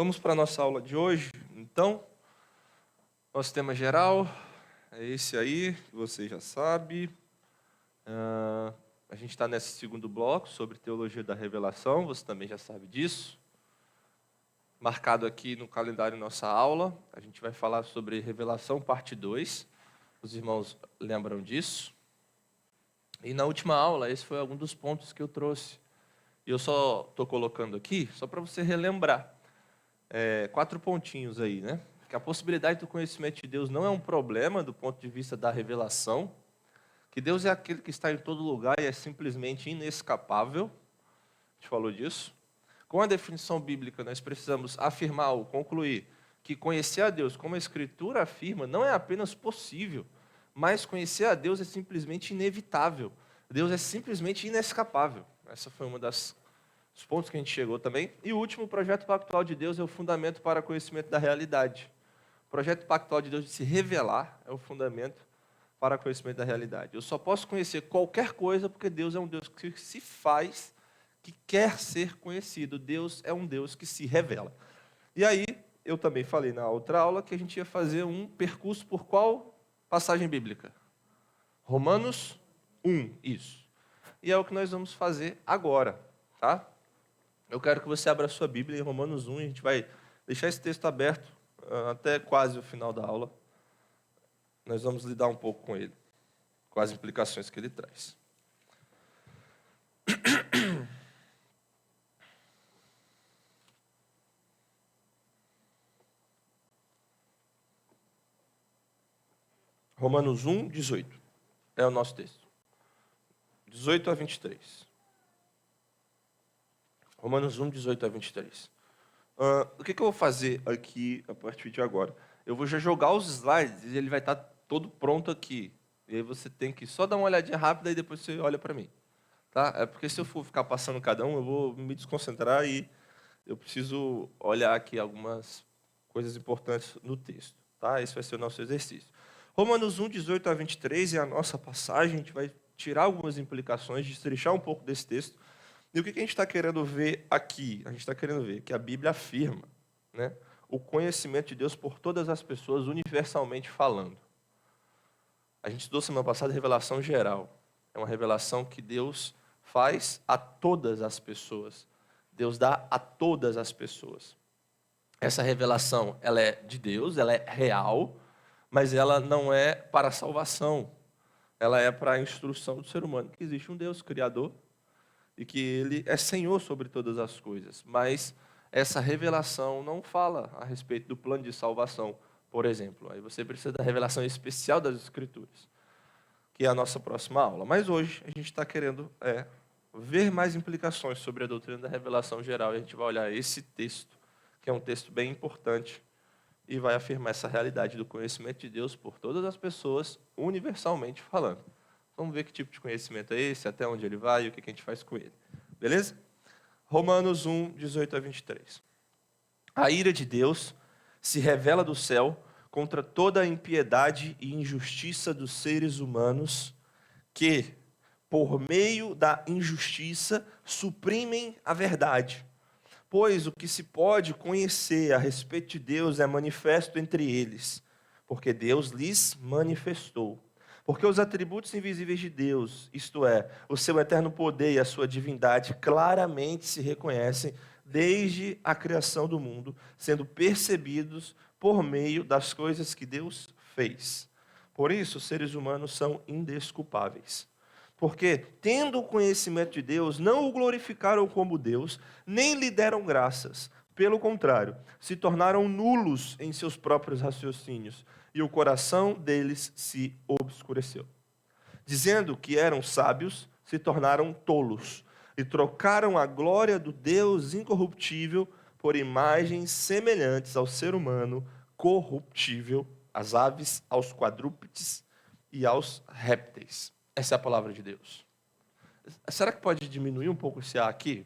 Vamos para a nossa aula de hoje, então. Nosso tema geral é esse aí, que você já sabe. A gente está nesse segundo bloco sobre teologia da revelação, você também já sabe disso. Marcado aqui no calendário nossa aula, a gente vai falar sobre revelação parte 2. Os irmãos lembram disso? E na última aula, esse foi algum dos pontos que eu trouxe. E eu só estou colocando aqui, só para você relembrar. 4 pontinhos aí, né? Que a possibilidade do conhecimento de Deus não é um problema do ponto de vista da revelação, que Deus é aquele que está em todo lugar e é simplesmente inescapável. A gente falou disso. Com a definição bíblica, nós precisamos afirmar ou concluir que conhecer a Deus, como a Escritura afirma, não é apenas possível, mas conhecer a Deus é simplesmente inevitável. Deus é simplesmente inescapável. Essa foi uma dos pontos que a gente chegou também. E o último, o projeto pactual de Deus é o fundamento para o conhecimento da realidade. O projeto pactual de Deus de se revelar é o fundamento para o conhecimento da realidade. Eu só posso conhecer qualquer coisa porque Deus é um Deus que se faz, que quer ser conhecido. Deus é um Deus que se revela. E aí, eu também falei na outra aula que a gente ia fazer um percurso por qual passagem bíblica? Romanos 1, isso. E é o que nós vamos fazer agora, tá? Eu quero que você abra a sua Bíblia em Romanos 1, e a gente vai deixar esse texto aberto até quase o final da aula. Nós vamos lidar um pouco com ele, com as implicações que ele traz. Romanos 1, 18. É o nosso texto. 18 a 23. Romanos 1, 18 a 23. O que eu vou fazer aqui a partir de agora? Eu vou já jogar os slides e ele vai estar todo pronto aqui. E aí você tem que só dar uma olhadinha rápida e depois você olha para mim. Tá? É porque se eu for ficar passando cada um, eu vou me desconcentrar e eu preciso olhar aqui algumas coisas importantes no texto. Tá? Esse vai ser o nosso exercício. Romanos 1, 18 a 23 é a nossa passagem. A gente vai tirar algumas implicações, destrechar um pouco desse texto. E o que a gente está querendo ver aqui? A gente está querendo ver que a Bíblia afirma, né, o conhecimento de Deus por todas as pessoas, universalmente falando. A gente estudou semana passada revelação geral. É uma revelação que Deus faz a todas as pessoas. Deus dá a todas as pessoas. Essa revelação, ela é de Deus, ela é real, mas ela não é para a salvação. Ela é para a instrução do ser humano, que existe um Deus criador, e que Ele é Senhor sobre todas as coisas. Mas essa revelação não fala a respeito do plano de salvação, por exemplo. Aí você precisa da revelação especial das Escrituras, que é a nossa próxima aula. Mas hoje a gente está querendo ver mais implicações sobre a doutrina da revelação geral. E a gente vai olhar esse texto, que é um texto bem importante, e vai afirmar essa realidade do conhecimento de Deus por todas as pessoas, universalmente falando. Vamos ver que tipo de conhecimento é esse, até onde ele vai e o que a gente faz com ele. Beleza? Romanos 1, 18 a 23. A ira de Deus se revela do céu contra toda a impiedade e injustiça dos seres humanos que, por meio da injustiça, suprimem a verdade. Pois o que se pode conhecer a respeito de Deus é manifesto entre eles, porque Deus lhes manifestou. Porque os atributos invisíveis de Deus, isto é, o seu eterno poder e a sua divindade, claramente se reconhecem desde a criação do mundo, sendo percebidos por meio das coisas que Deus fez. Por isso, os seres humanos são indesculpáveis. Porque, tendo o conhecimento de Deus, não o glorificaram como Deus, nem lhe deram graças. Pelo contrário, se tornaram nulos em seus próprios raciocínios, e o coração deles se obscureceu. Dizendo que eram sábios, se tornaram tolos, e trocaram a glória do Deus incorruptível por imagens semelhantes ao ser humano corruptível, às aves, aos quadrúpedes e aos répteis. Essa é a palavra de Deus. Será que pode diminuir um pouco esse ar aqui?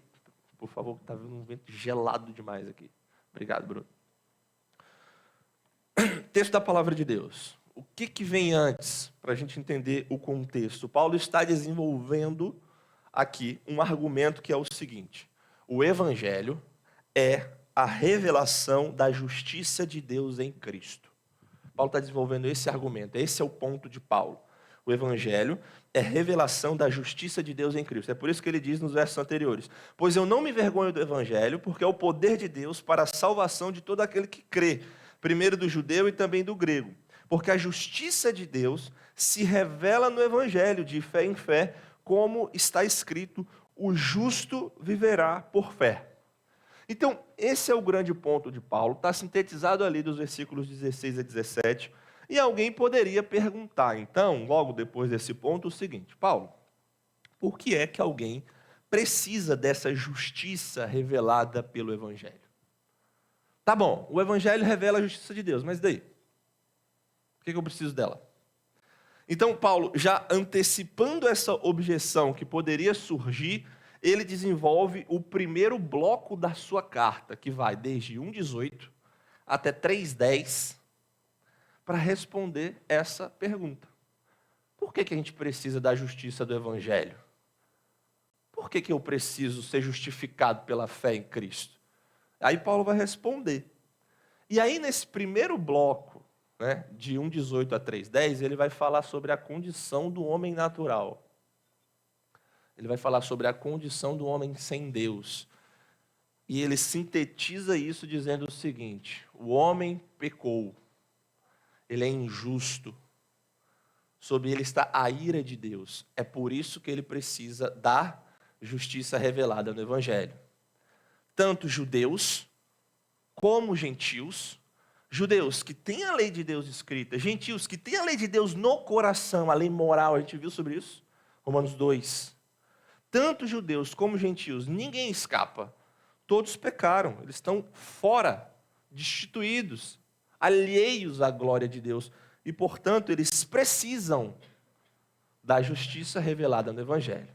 Por favor, está vindo um vento gelado demais aqui. Obrigado, Bruno. Texto da palavra de Deus. O que vem antes, para a gente entender o contexto? Paulo está desenvolvendo aqui um argumento que é o seguinte: o evangelho é a revelação da justiça de Deus em Cristo. Paulo está desenvolvendo esse argumento, esse é o ponto de Paulo. O Evangelho é revelação da justiça de Deus em Cristo. É por isso que ele diz nos versos anteriores: pois eu não me envergonho do Evangelho, porque é o poder de Deus para a salvação de todo aquele que crê, primeiro do judeu e também do grego. Porque a justiça de Deus se revela no Evangelho, de fé em fé, como está escrito: o justo viverá por fé. Então, esse é o grande ponto de Paulo, está sintetizado ali dos versículos 16 a 17, e alguém poderia perguntar, então, logo depois desse ponto, o seguinte: Paulo, por que é que alguém precisa dessa justiça revelada pelo Evangelho? Tá bom, o Evangelho revela a justiça de Deus, mas daí? Por que eu preciso dela? Então, Paulo, já antecipando essa objeção que poderia surgir, ele desenvolve o primeiro bloco da sua carta, que vai desde 1,18 até 3,10, para responder essa pergunta. Por que a gente precisa da justiça do Evangelho? Por que eu preciso ser justificado pela fé em Cristo? Aí Paulo vai responder. E aí, nesse primeiro bloco, né, de 1,18 a 3,10, ele vai falar sobre a condição do homem natural. Ele vai falar sobre a condição do homem sem Deus. E ele sintetiza isso dizendo o seguinte: o homem pecou, ele é injusto, sobre ele está a ira de Deus. É por isso que ele precisa da justiça revelada no Evangelho. Tanto judeus como gentios, judeus que têm a lei de Deus escrita, gentios que têm a lei de Deus no coração, a lei moral, a gente viu sobre isso? Romanos 2. Tanto judeus como gentios, ninguém escapa. Todos pecaram, eles estão fora, destituídos, alheios à glória de Deus. E, portanto, eles precisam da justiça revelada no Evangelho.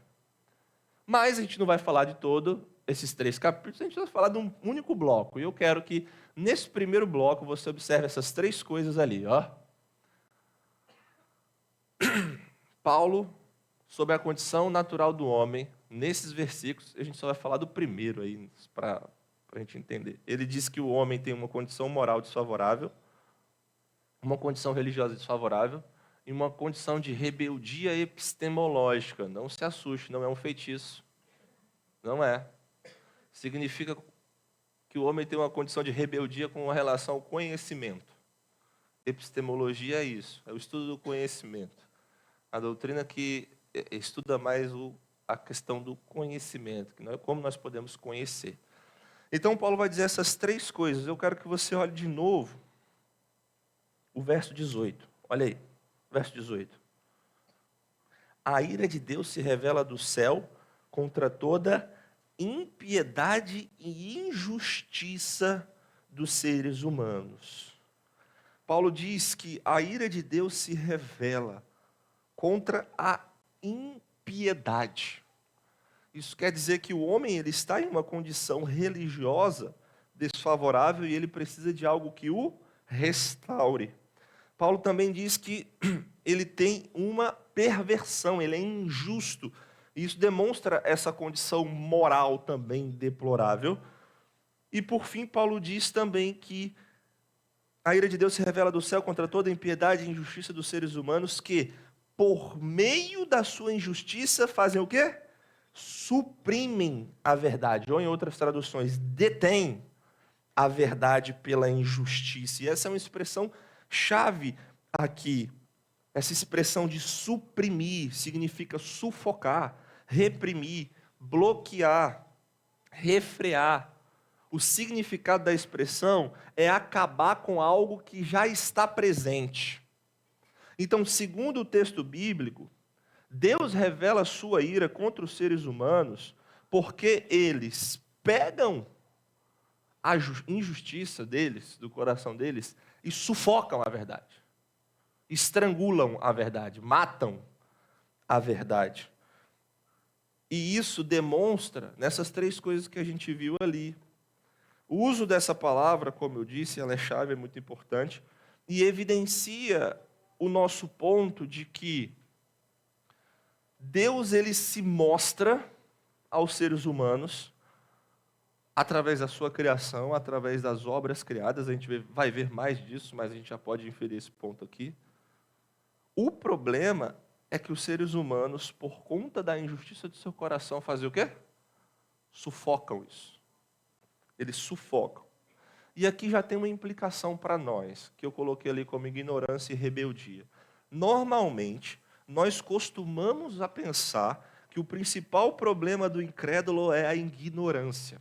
Mas a gente não vai falar de todos esses 3 capítulos, a gente vai falar de um único bloco. E eu quero que, nesse primeiro bloco, você observe essas 3 coisas ali. Ó. Paulo, sobre a condição natural do homem, nesses versículos, a gente só vai falar do primeiro aí, para a gente entender. Ele diz que o homem tem uma condição moral desfavorável, uma condição religiosa desfavorável e uma condição de rebeldia epistemológica. Não se assuste, não é um feitiço. Não é. Significa que o homem tem uma condição de rebeldia com relação ao conhecimento. Epistemologia é isso, é o estudo do conhecimento. A doutrina que estuda mais a questão do conhecimento, que não é como nós podemos conhecer. Então, Paulo vai dizer essas 3 coisas. Eu quero que você olhe de novo o verso 18. Olha aí, verso 18. A ira de Deus se revela do céu contra toda impiedade e injustiça dos seres humanos. Paulo diz que a ira de Deus se revela contra a impiedade. Isso quer dizer que o homem ele está em uma condição religiosa desfavorável e ele precisa de algo que o restaure. Paulo também diz que ele tem uma perversão, ele é injusto. E isso demonstra essa condição moral também deplorável. E por fim, Paulo diz também que a ira de Deus se revela do céu contra toda a impiedade e injustiça dos seres humanos que, por meio da sua injustiça, fazem o quê? Suprimem a verdade. Ou em outras traduções, detêm a verdade pela injustiça. E essa é uma expressão chave aqui. Essa expressão de suprimir significa sufocar, reprimir, bloquear, refrear. O significado da expressão é acabar com algo que já está presente. Então, segundo o texto bíblico, Deus revela sua ira contra os seres humanos porque eles pegam a injustiça deles, do coração deles, e sufocam a verdade. Estrangulam a verdade, matam a verdade. E isso demonstra nessas 3 coisas que a gente viu ali. O uso dessa palavra, como eu disse, ela é chave, é muito importante, e evidencia o nosso ponto de que Deus ele se mostra aos seres humanos através da sua criação, através das obras criadas. A gente vai ver mais disso, mas a gente já pode inferir esse ponto aqui. O problema é que os seres humanos, por conta da injustiça do seu coração, fazem o quê? Sufocam isso. Eles sufocam. E aqui já tem uma implicação para nós, que eu coloquei ali como ignorância e rebeldia. Normalmente, nós costumamos a pensar que o principal problema do incrédulo é a ignorância.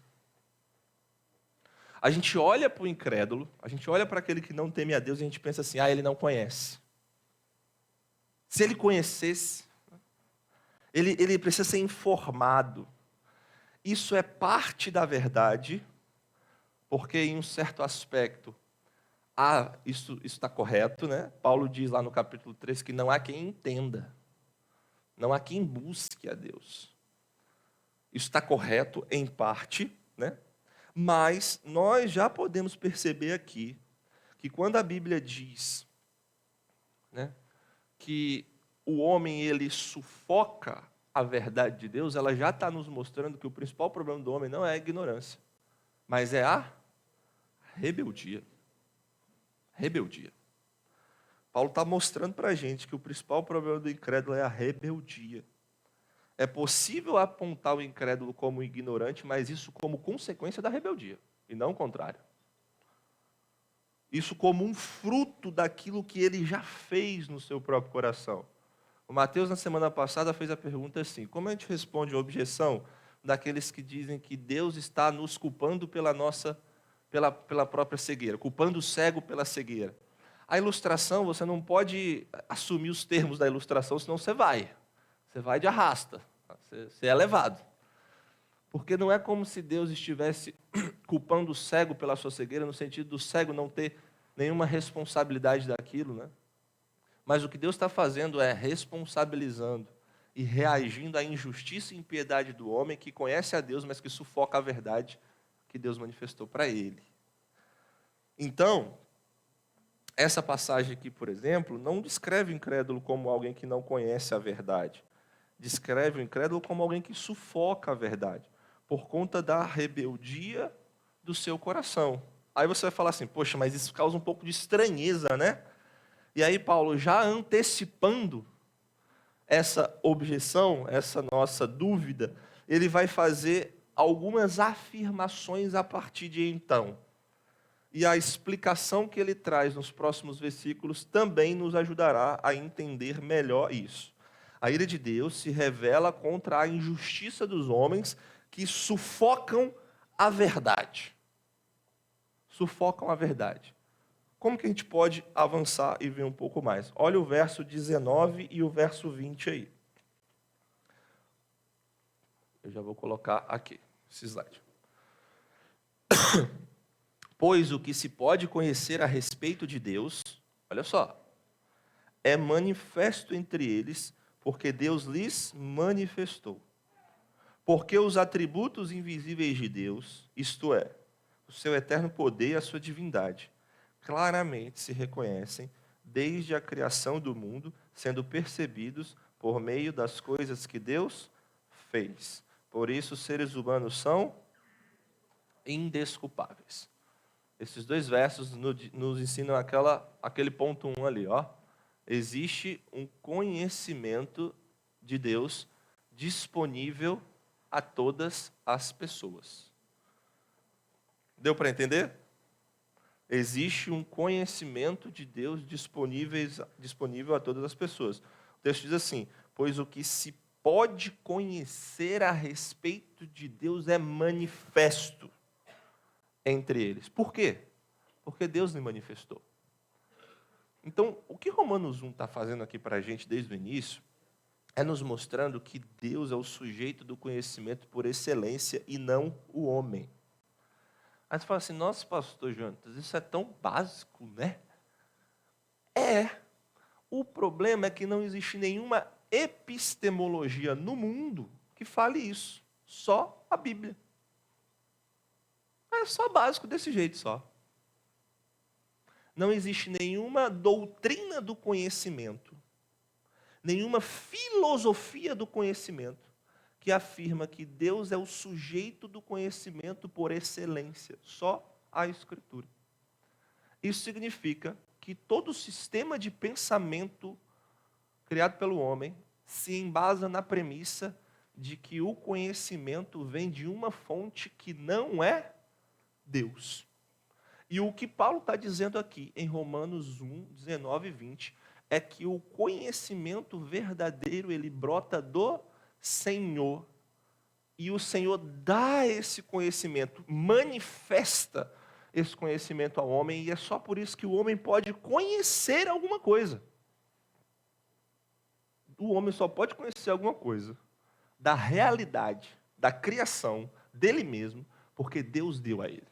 A gente olha para o incrédulo, a gente olha para aquele que não teme a Deus e a gente pensa assim, ele não conhece. Se ele conhecesse, ele precisa ser informado. Isso é parte da verdade, porque em um certo aspecto, isso está correto, né? Paulo diz lá no capítulo 3 que não há quem entenda, não há quem busque a Deus. Isso está correto em parte, né? Mas nós já podemos perceber aqui que quando a Bíblia diz, né, que o homem ele sufoca a verdade de Deus, ela já está nos mostrando que o principal problema do homem não é a ignorância, mas é a rebeldia. Rebeldia. Paulo está mostrando para a gente que o principal problema do incrédulo é a rebeldia. É possível apontar o incrédulo como ignorante, mas isso como consequência da rebeldia, e não o contrário. Isso como um fruto daquilo que ele já fez no seu próprio coração. O Mateus, na semana passada, fez a pergunta assim: como a gente responde a objeção daqueles que dizem que Deus está nos culpando pela própria cegueira, culpando o cego pela cegueira? A ilustração, você não pode assumir os termos da ilustração, senão você vai de arrasta, você é levado. Porque não é como se Deus estivesse culpando o cego pela sua cegueira, no sentido do cego não ter nenhuma responsabilidade daquilo, né? Mas o que Deus está fazendo é responsabilizando e reagindo à injustiça e impiedade do homem que conhece a Deus, mas que sufoca a verdade que Deus manifestou para ele. Então, essa passagem aqui, por exemplo, não descreve o incrédulo como alguém que não conhece a verdade. Descreve o incrédulo como alguém que sufoca a verdade, por conta da rebeldia do seu coração. Aí você vai falar assim, poxa, mas isso causa um pouco de estranheza, né? E aí Paulo, já antecipando essa objeção, essa nossa dúvida, ele vai fazer algumas afirmações a partir de então. E a explicação que ele traz nos próximos versículos também nos ajudará a entender melhor isso. A ira de Deus se revela contra a injustiça dos homens que sufocam a verdade. Sufocam a verdade. Como que a gente pode avançar e ver um pouco mais? Olha o verso 19 e o verso 20 aí. Eu já vou colocar aqui, esse slide. Pois o que se pode conhecer a respeito de Deus, olha só, é manifesto entre eles, porque Deus lhes manifestou. Porque os atributos invisíveis de Deus, isto é, o seu eterno poder e a sua divindade, claramente se reconhecem desde a criação do mundo, sendo percebidos por meio das coisas que Deus fez. Por isso, os seres humanos são indesculpáveis. Esses dois versos nos ensinam aquele ponto 1 ali, ó. Existe um conhecimento de Deus disponível a todas as pessoas. Deu para entender? Existe um conhecimento de Deus disponível a todas as pessoas. O texto diz assim, pois o que se pode conhecer a respeito de Deus é manifesto entre eles. Por quê? Porque Deus lhe manifestou. Então, o que Romanos 1 está fazendo aqui para a gente desde o início é nos mostrando que Deus é o sujeito do conhecimento por excelência e não o homem. Aí você fala assim, nossa, pastor Jonas, isso é tão básico, né? É. O problema é que não existe nenhuma epistemologia no mundo que fale isso. Só a Bíblia. É só básico desse jeito só. Não existe nenhuma doutrina do conhecimento, nenhuma filosofia do conhecimento que afirma que Deus é o sujeito do conhecimento por excelência, só a Escritura. Isso significa que todo sistema de pensamento criado pelo homem se embasa na premissa de que o conhecimento vem de uma fonte que não é Deus. E o que Paulo está dizendo aqui em Romanos 1, 19 e 20, é que o conhecimento verdadeiro, ele brota do Senhor. E o Senhor dá esse conhecimento, manifesta esse conhecimento ao homem, e é só por isso que o homem pode conhecer alguma coisa. O homem só pode conhecer alguma coisa da realidade, da criação, dele mesmo, porque Deus deu a ele.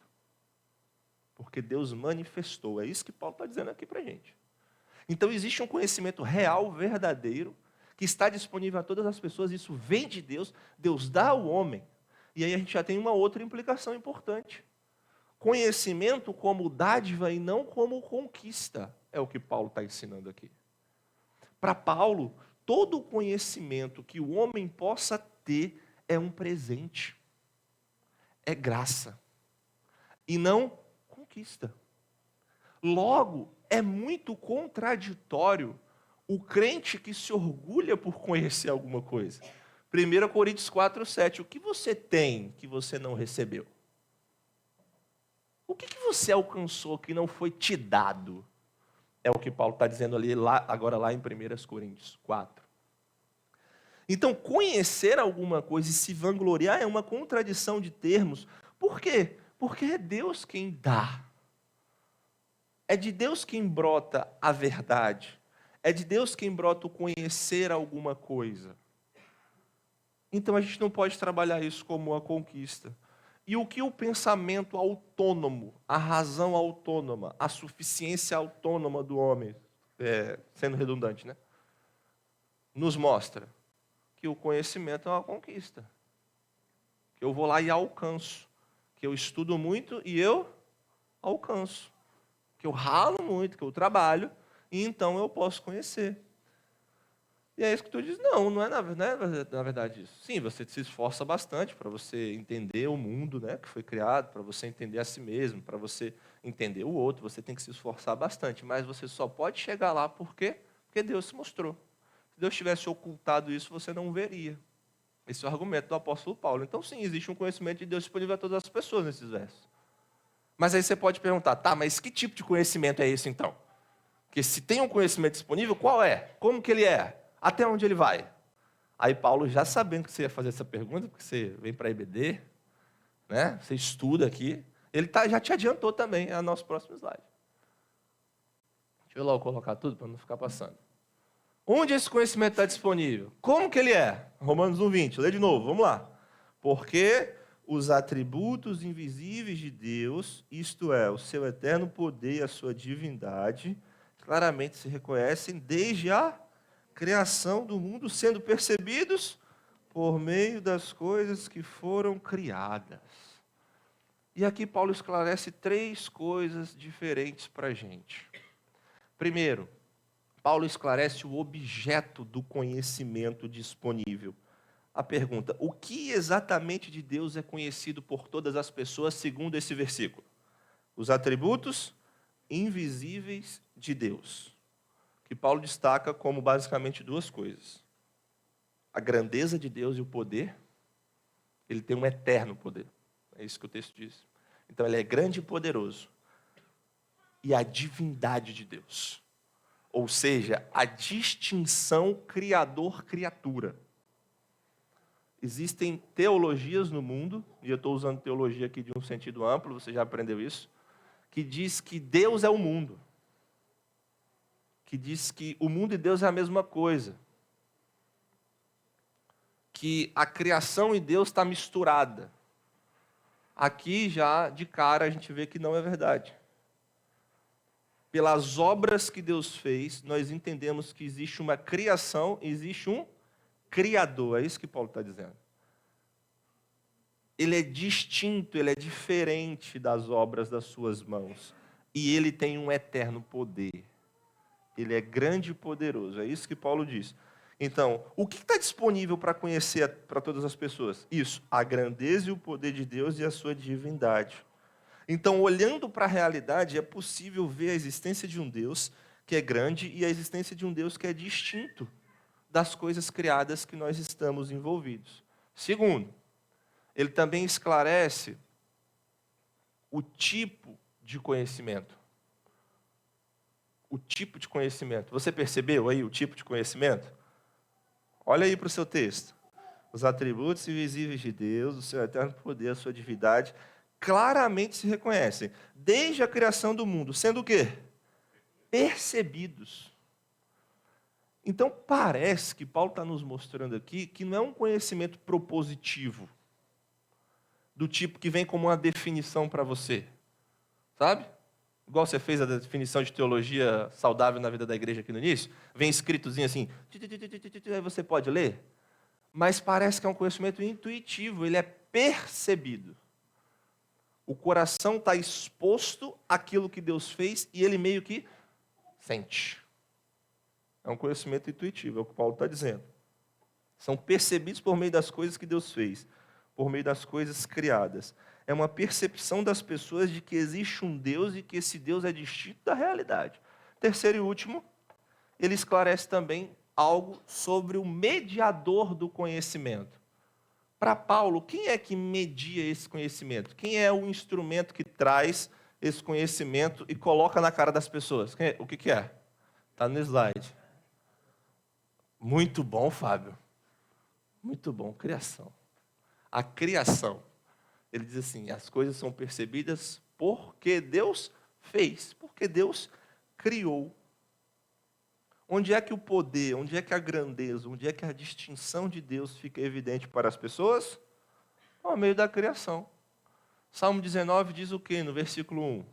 Porque Deus manifestou. É isso que Paulo está dizendo aqui para a gente. Então existe um conhecimento real, verdadeiro, que está disponível a todas as pessoas, isso vem de Deus, Deus dá ao homem. E aí a gente já tem uma outra implicação importante. Conhecimento como dádiva e não como conquista, é o que Paulo está ensinando aqui. Para Paulo, todo conhecimento que o homem possa ter é um presente, é graça, e não conquista. Logo, é muito contraditório o crente que se orgulha por conhecer alguma coisa. 1 Coríntios 4:7, o que você tem que você não recebeu? O que você alcançou que não foi te dado? É o que Paulo está dizendo ali, agora lá em 1 Coríntios 4. Então, conhecer alguma coisa e se vangloriar é uma contradição de termos. Por quê? Porque é Deus quem dá. É de Deus quem brota a verdade. É de Deus quem brota o conhecer alguma coisa. Então, a gente não pode trabalhar isso como uma conquista. E o que o pensamento autônomo, a razão autônoma, a suficiência autônoma do homem, sendo redundante, né, nos mostra? Que o conhecimento é uma conquista. Que eu vou lá e alcanço. Que eu estudo muito e eu alcanço. Que eu ralo muito, que eu trabalho, e então eu posso conhecer. E é isso que tu diz, não é na verdade isso. Sim, você se esforça bastante para você entender o mundo, né, que foi criado, para você entender a si mesmo, para você entender o outro, você tem que se esforçar bastante, mas você só pode chegar lá por quê? Porque Deus se mostrou. Se Deus tivesse ocultado isso, você não veria. Esse é o argumento do apóstolo Paulo. Então, sim, existe um conhecimento de Deus disponível a todas as pessoas nesses versos. Mas aí você pode perguntar, tá, mas que tipo de conhecimento é esse então? Porque se tem um conhecimento disponível, qual é? Como que ele é? Até onde ele vai? Aí Paulo, já sabendo que você ia fazer essa pergunta, porque você vem para a EBD, né? Você estuda aqui, ele já te adiantou também, é o nosso próximo slide. Deixa eu logo colocar tudo para não ficar passando. Onde esse conhecimento está disponível? Como que ele é? Romanos 1:20, lê de novo, vamos lá. Porque os atributos invisíveis de Deus, isto é, o seu eterno poder e a sua divindade, claramente se reconhecem desde a criação do mundo, sendo percebidos por meio das coisas que foram criadas. E aqui Paulo esclarece 3 coisas diferentes para a gente. Primeiro, Paulo esclarece o objeto do conhecimento disponível. A pergunta, o que exatamente de Deus é conhecido por todas as pessoas segundo esse versículo? Os atributos invisíveis de Deus, que Paulo destaca como basicamente 2 coisas. A grandeza de Deus e o poder, ele tem um eterno poder. É isso que o texto diz. Então ele é grande e poderoso. E a divindade de Deus. Ou seja, a distinção criador-criatura. Existem teologias no mundo, e eu estou usando teologia aqui de um sentido amplo, você já aprendeu isso, que diz que Deus é o mundo. Que diz que o mundo e Deus é a mesma coisa. Que a criação e Deus está misturada. Aqui já, de cara, a gente vê que não é verdade. Pelas obras que Deus fez, nós entendemos que existe uma criação e existe um Criador. É isso que Paulo está dizendo. Ele é distinto, ele é diferente das obras das suas mãos. E ele tem um eterno poder. Ele é grande e poderoso. É isso que Paulo diz. Então, o que está disponível para conhecer para todas as pessoas? Isso, a grandeza e o poder de Deus e a sua divindade. Então, olhando para a realidade, é possível ver a existência de um Deus que é grande e a existência de um Deus que é distinto das coisas criadas que nós estamos envolvidos. Segundo, ele também esclarece o tipo de conhecimento. O tipo de conhecimento. Você percebeu aí o tipo de conhecimento? Olha aí para o seu texto. Os atributos invisíveis de Deus, o seu eterno poder, a sua divindade, claramente se reconhecem, desde a criação do mundo, sendo o quê? Percebidos. Então, parece que Paulo está nos mostrando aqui que não é um conhecimento propositivo, do tipo que vem como uma definição para você. Sabe? Igual você fez a definição de teologia saudável na vida da igreja aqui no início. Vem escritozinho assim, aí você pode ler. Mas parece que é um conhecimento intuitivo, ele é percebido. O coração está exposto àquilo que Deus fez e ele meio que sente. É um conhecimento intuitivo, é o que Paulo está dizendo. São percebidos por meio das coisas que Deus fez, por meio das coisas criadas. É uma percepção das pessoas de que existe um Deus e que esse Deus é distinto da realidade. Terceiro e último, ele esclarece também algo sobre o mediador do conhecimento. Para Paulo, quem é que media esse conhecimento? Quem é o instrumento que traz esse conhecimento e coloca na cara das pessoas? O que é? Está no slide. Muito bom, Fábio. Muito bom, criação. A criação. Ele diz assim, as coisas são percebidas porque Deus fez, porque Deus criou. Onde é que o poder, onde é que a grandeza, onde é que a distinção de Deus fica evidente para as pessoas? Por meio da criação. Salmo 19 diz o quê no versículo 1?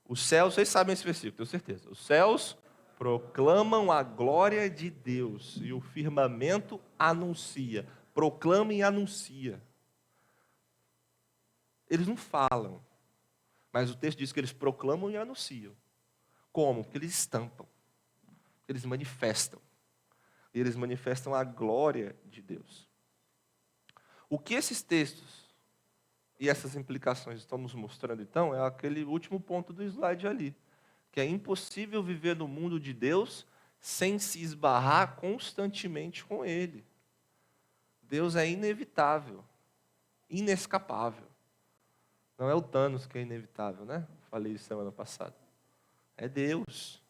Os céus, vocês sabem esse versículo, tenho certeza. Os céus proclamam a glória de Deus e o firmamento anuncia. Proclama e anuncia. Eles não falam, mas o texto diz que eles proclamam e anunciam. Como? Porque eles estampam, eles manifestam. E eles manifestam a glória de Deus. O que esses textos e essas implicações estão nos mostrando, então, é aquele último ponto do slide ali, que é impossível viver no mundo de Deus sem se esbarrar constantemente com Ele. Deus é inevitável, inescapável. Não é o Thanos que é inevitável, né? Falei isso semana passada. É Deus.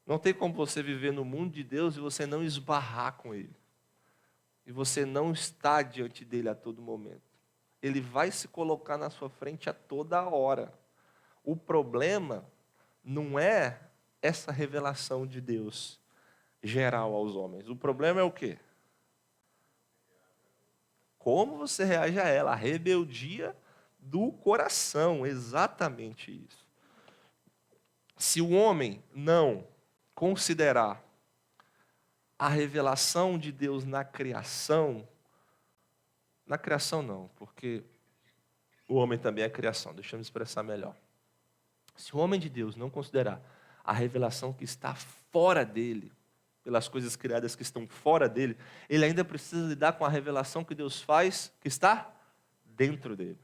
Não tem como você viver no mundo de Deus e você não esbarrar com Ele. E você não está diante dEle a todo momento. Ele vai se colocar na sua frente a toda hora. O problema não é essa revelação de Deus geral aos homens. O problema é o quê? Como você reage a ela, a rebeldia do coração, exatamente isso. Se o homem não considerar a revelação de Deus na criação não, porque o homem também é criação, deixa eu me expressar melhor. Se o homem de Deus não considerar a revelação que está fora dele, pelas coisas criadas que estão fora dele, ele ainda precisa lidar com a revelação que Deus faz, que está dentro dele.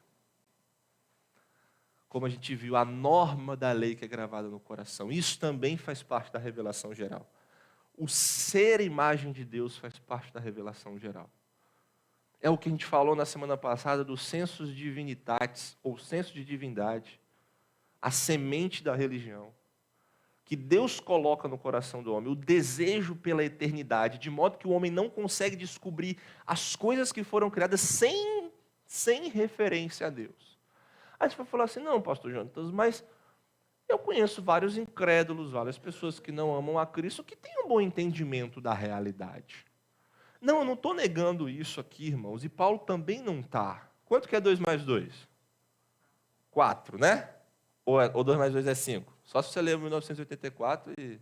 Como a gente viu, a norma da lei que é gravada no coração. Isso também faz parte da revelação geral. O ser imagem de Deus faz parte da revelação geral. É o que a gente falou na semana passada dos sensus divinitatis, ou senso de divindade, a semente da religião, que Deus coloca no coração do homem, o desejo pela eternidade, de modo que o homem não consegue descobrir as coisas que foram criadas sem referência a Deus. Aí você vai falar assim, não, pastor Jonatas, mas eu conheço vários incrédulos, várias pessoas que não amam a Cristo, que têm um bom entendimento da realidade. Não, eu não estou negando isso aqui, irmãos, e Paulo também não está. Quanto que é 2 mais 2? 4, né? Ou 2 mais 2 é 5? Só se você leu 1984 e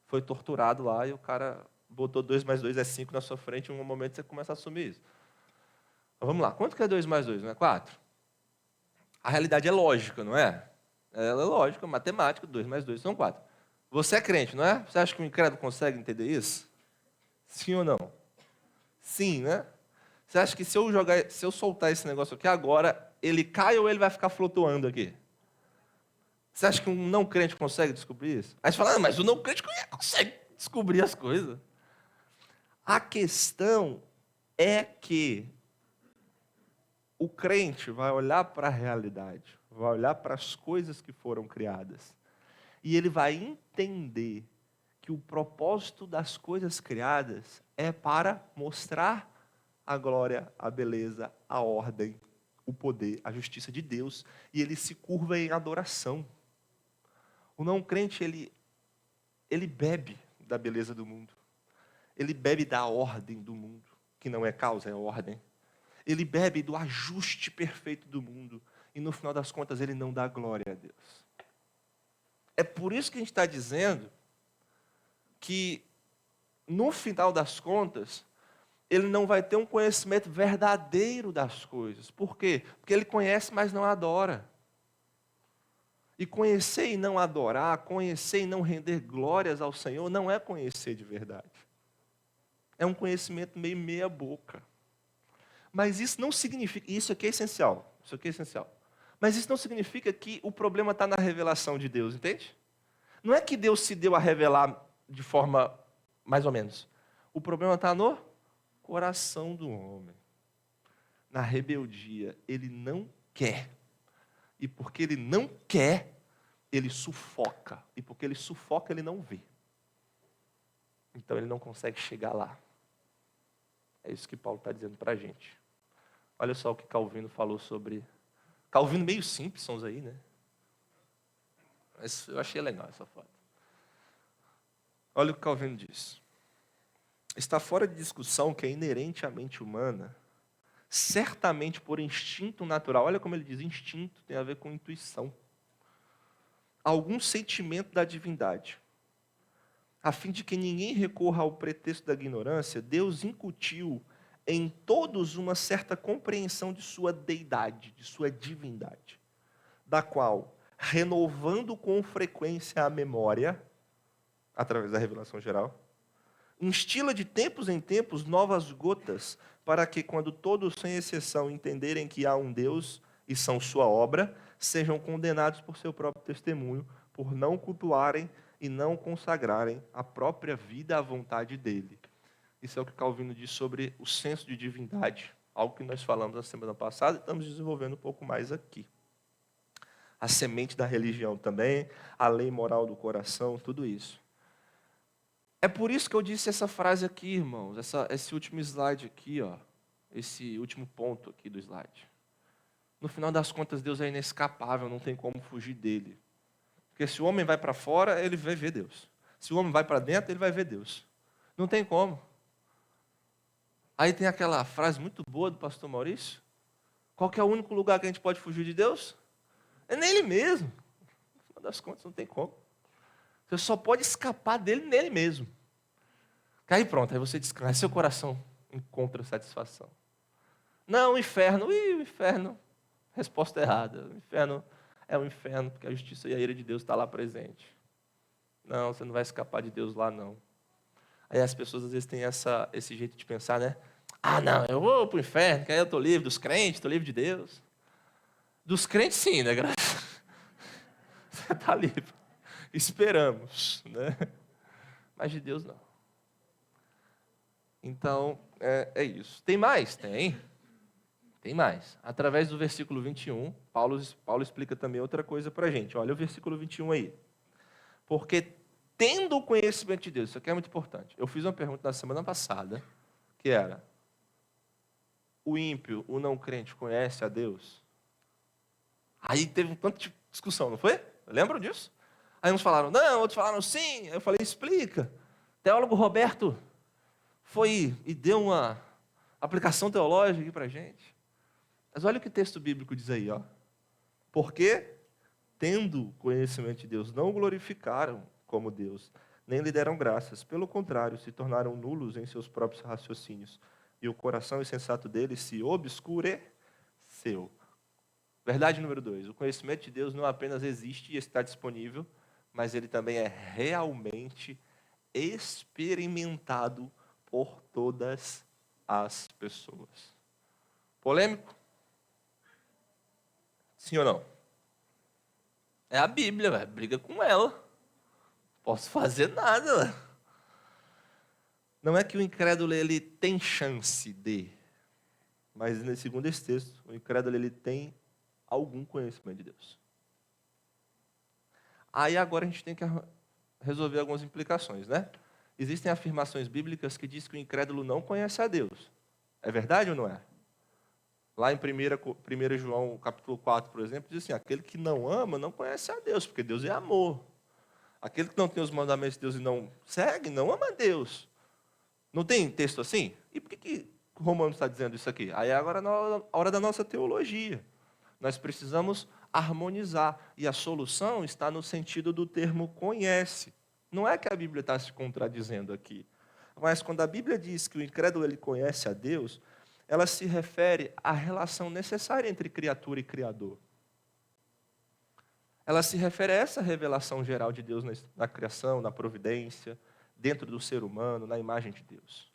foi torturado lá e o cara botou 2 mais 2 é 5 na sua frente e em um momento você começa a assumir isso. Então, vamos lá, quanto que é 2 mais 2? Não é 4? A realidade é lógica, não é? Ela é lógica, matemática, 2 mais 2 são 4. Você é crente, não é? Você acha que o incrédulo consegue entender isso? Sim ou não? Sim, né? Você acha que se eu soltar esse negócio aqui agora, ele cai ou ele vai ficar flutuando aqui? Você acha que um não crente consegue descobrir isso? Aí você fala, mas o não crente consegue descobrir as coisas. A questão é que o crente vai olhar para a realidade, vai olhar para as coisas que foram criadas, e ele vai entender que o propósito das coisas criadas é para mostrar a glória, a beleza, a ordem, o poder, a justiça de Deus, e ele se curva em adoração. O não crente, ele bebe da beleza do mundo, ele bebe da ordem do mundo, que não é causa, é ordem. Ele bebe do ajuste perfeito do mundo, e no final das contas ele não dá glória a Deus. É por isso que a gente está dizendo que, no final das contas, ele não vai ter um conhecimento verdadeiro das coisas. Por quê? Porque ele conhece, mas não adora. E conhecer e não adorar, conhecer e não render glórias ao Senhor, não é conhecer de verdade. É um conhecimento meio meia boca. Mas isso não significa, isso aqui é essencial, mas isso não significa que o problema está na revelação de Deus, entende? Não é que Deus se deu a revelar de forma mais ou menos. O problema está no coração do homem. Na rebeldia, ele não quer. E porque ele não quer, ele sufoca. E porque ele sufoca, ele não vê. Então ele não consegue chegar lá. É isso que Paulo está dizendo para a gente. Olha só o que Calvino falou sobre... Calvino meio Simpsons aí, né? Mas eu achei legal essa foto. Olha o que Calvino diz. Está fora de discussão que é inerente à mente humana, certamente por instinto natural. Olha como ele diz, instinto tem a ver com intuição. Algum sentimento da divindade. A fim de que ninguém recorra ao pretexto da ignorância, Deus incutiu em todos uma certa compreensão de sua deidade, de sua divindade, da qual, renovando com frequência a memória, através da revelação geral, instila de tempos em tempos novas gotas, para que, quando todos, sem exceção, entenderem que há um Deus e são sua obra, sejam condenados por seu próprio testemunho, por não cultuarem e não consagrarem a própria vida à vontade dele. Isso é o que Calvino diz sobre o senso de divindade, algo que nós falamos na semana passada e estamos desenvolvendo um pouco mais aqui. A semente da religião também, a lei moral do coração, tudo isso. É por isso que eu disse essa frase aqui, irmãos, esse último slide aqui, ó, esse último ponto aqui do slide. No final das contas, Deus é inescapável, não tem como fugir dele. Porque se o homem vai para fora, ele vai ver Deus. Se o homem vai para dentro, ele vai ver Deus. Não tem como. Aí tem aquela frase muito boa do pastor Maurício. Qual que é o único lugar que a gente pode fugir de Deus? É nele mesmo. No final das contas, não tem como. Você só pode escapar dele nele mesmo. Aí pronto, aí você descansa. Aí seu coração encontra satisfação. Não, o inferno. O inferno. Resposta errada. O inferno é o inferno, porque a justiça e a ira de Deus está lá presente. Não, você não vai escapar de Deus lá, não. Aí as pessoas às vezes têm esse jeito de pensar, né? Ah, não, eu vou para o inferno, que aí eu estou livre dos crentes, estou livre de Deus. Dos crentes sim, né? Você está livre. Esperamos, né? Mas de Deus não. Então, é isso. Tem mais? Tem. Tem mais. Através do versículo 21, Paulo explica também outra coisa para a gente. Olha o versículo 21 aí. Porque tendo o conhecimento de Deus, isso aqui é muito importante. Eu fiz uma pergunta na semana passada, que era: o ímpio, o não crente, conhece a Deus? Aí teve um tanto de discussão, não foi? Lembram disso? Aí uns falaram não, outros falaram sim. Aí eu falei, explica. O teólogo Roberto foi e deu uma aplicação teológica aqui para a gente. Mas olha o que o texto bíblico diz aí, ó. Porque, tendo conhecimento de Deus, não o glorificaram como Deus, nem lhe deram graças. Pelo contrário, se tornaram nulos em seus próprios raciocínios. E o coração insensato deles se obscureceu. Verdade número 2. O conhecimento de Deus não apenas existe e está disponível, mas ele também é realmente experimentado por todas as pessoas. Polêmico? Sim ou não? É a Bíblia, velho. Briga com ela. Posso fazer nada, velho. Não é que o incrédulo ele tem chance de, mas segundo esse texto, o incrédulo ele tem algum conhecimento de Deus. Aí agora a gente tem que resolver algumas implicações, né? Existem afirmações bíblicas que dizem que o incrédulo não conhece a Deus. É verdade ou não é? Lá em 1 João capítulo 4, por exemplo, diz assim, aquele que não ama não conhece a Deus, porque Deus é amor. Aquele que não tem os mandamentos de Deus e não segue, não ama a Deus. Não tem texto assim? E por que Romanos está dizendo isso aqui? Aí é agora a hora da nossa teologia. Nós precisamos harmonizar. E a solução está no sentido do termo conhece. Não é que a Bíblia está se contradizendo aqui. Mas quando a Bíblia diz que o incrédulo ele conhece a Deus, ela se refere à relação necessária entre criatura e criador. Ela se refere a essa revelação geral de Deus na criação, na providência, dentro do ser humano, na imagem de Deus.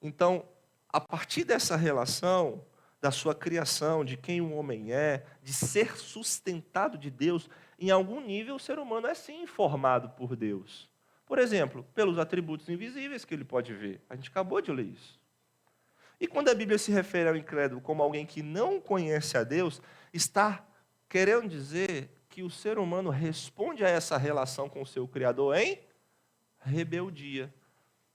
Então, a partir dessa relação, da sua criação, de quem o homem é, de ser sustentado de Deus, em algum nível o ser humano é sim informado por Deus. Por exemplo, pelos atributos invisíveis que ele pode ver. A gente acabou de ler isso. E quando a Bíblia se refere ao incrédulo como alguém que não conhece a Deus, está querendo dizer que o ser humano responde a essa relação com o seu Criador em rebeldia.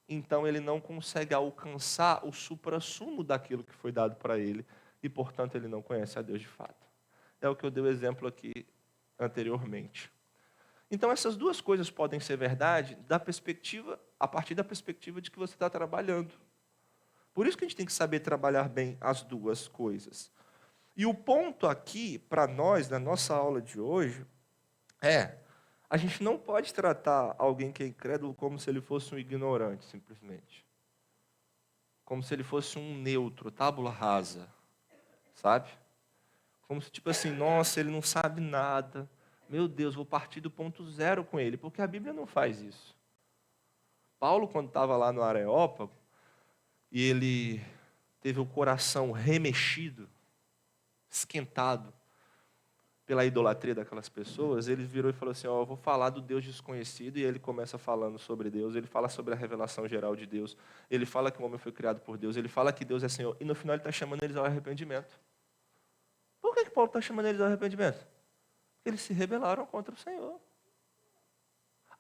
Então ele não consegue alcançar o suprassumo daquilo que foi dado para ele e, portanto, ele não conhece a Deus de fato. É o que eu dei o exemplo aqui anteriormente. Então essas duas coisas podem ser verdade a partir da perspectiva de que você está trabalhando. Por isso que a gente tem que saber trabalhar bem as duas coisas. E o ponto aqui, para nós, na nossa aula de hoje, a gente não pode tratar alguém que é incrédulo como se ele fosse um ignorante, simplesmente. Como se ele fosse um neutro, tábula rasa, sabe? Como se, tipo assim, nossa, ele não sabe nada. Meu Deus, vou partir do ponto zero com ele, porque a Bíblia não faz isso. Paulo, quando estava lá no Areópago, e ele teve o coração remexido, esquentado pela idolatria daquelas pessoas, ele virou e falou assim, eu vou falar do Deus desconhecido, e ele começa falando sobre Deus, ele fala sobre a revelação geral de Deus, ele fala que o homem foi criado por Deus, ele fala que Deus é Senhor, e no final ele está chamando eles ao arrependimento. Por que Paulo está chamando eles ao arrependimento? Porque eles se rebelaram contra o Senhor.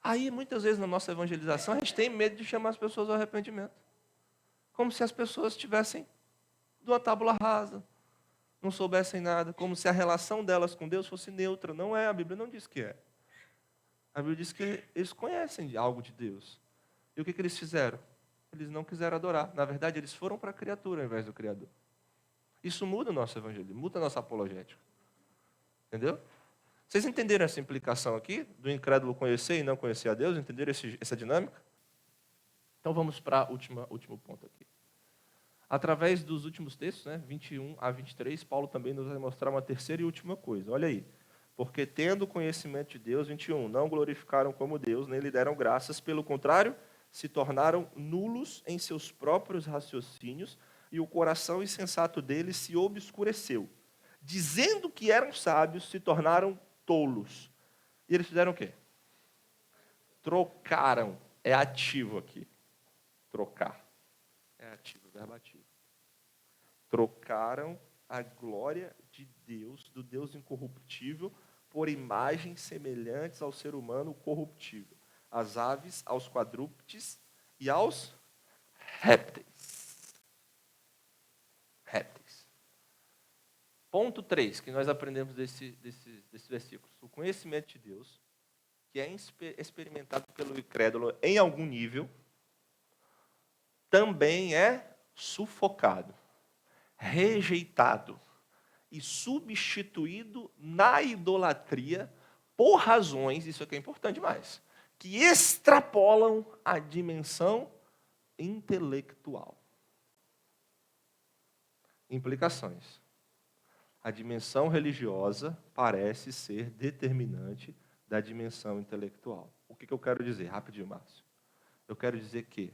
Aí, muitas vezes, na nossa evangelização, a gente tem medo de chamar as pessoas ao arrependimento. Como se as pessoas estivessem de uma tábula rasa, não soubessem nada, como se a relação delas com Deus fosse neutra. Não é, a Bíblia não diz que é. A Bíblia diz que eles conhecem algo de Deus. E o que eles fizeram? Eles não quiseram adorar. Na verdade, eles foram para a criatura ao invés do Criador. Isso muda o nosso evangelho, muda a nossa apologética. Entendeu? Vocês entenderam essa implicação aqui, do incrédulo conhecer e não conhecer a Deus? Entenderam essa dinâmica? Então vamos para o último ponto aqui. Através dos últimos textos, 21 a 23, Paulo também nos vai mostrar uma terceira e última coisa. Olha aí. Porque tendo conhecimento de Deus, 21, não glorificaram como Deus, nem lhe deram graças, pelo contrário, se tornaram nulos em seus próprios raciocínios, e o coração insensato deles se obscureceu. Dizendo que eram sábios, se tornaram tolos. E eles fizeram o quê? Trocaram. É ativo aqui. Trocar. É ativo, verbo ativo. Trocaram a glória de Deus, do Deus incorruptível, por imagens semelhantes ao ser humano corruptível. Às aves, aos quadrúpedes e aos répteis. Répteis. Ponto 3, que nós aprendemos desses versículos. O conhecimento de Deus, que é experimentado pelo incrédulo em algum nível, também é sufocado, rejeitado e substituído na idolatria por razões, isso aqui é importante demais, que extrapolam a dimensão intelectual. Implicações. A dimensão religiosa parece ser determinante da dimensão intelectual. O que eu quero dizer? Rapidinho, Márcio. Eu quero dizer que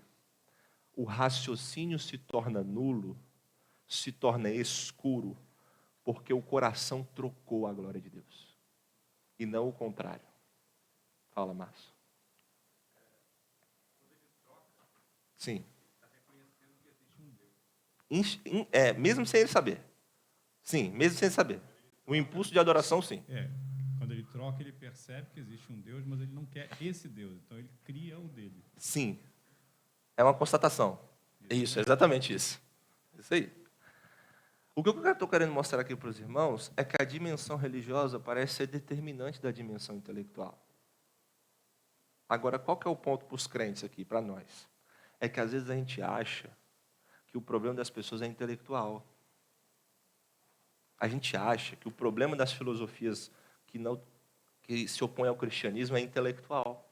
o raciocínio se torna nulo, se torna escuro, porque o coração trocou a glória de Deus. E não o contrário. Fala, Márcio. Sim. Mesmo sem ele saber. Sim, mesmo sem ele saber. O impulso de adoração, sim. Quando ele troca, ele percebe que existe um Deus, mas ele não quer esse Deus. Então ele cria o dele. Sim. É uma constatação. Isso, exatamente isso. Isso aí. O que eu estou querendo mostrar aqui para os irmãos é que a dimensão religiosa parece ser determinante da dimensão intelectual. Agora, qual que é o ponto para os crentes aqui, para nós? É que às vezes a gente acha que o problema das pessoas é intelectual. A gente acha que o problema das filosofias que se opõem ao cristianismo é intelectual.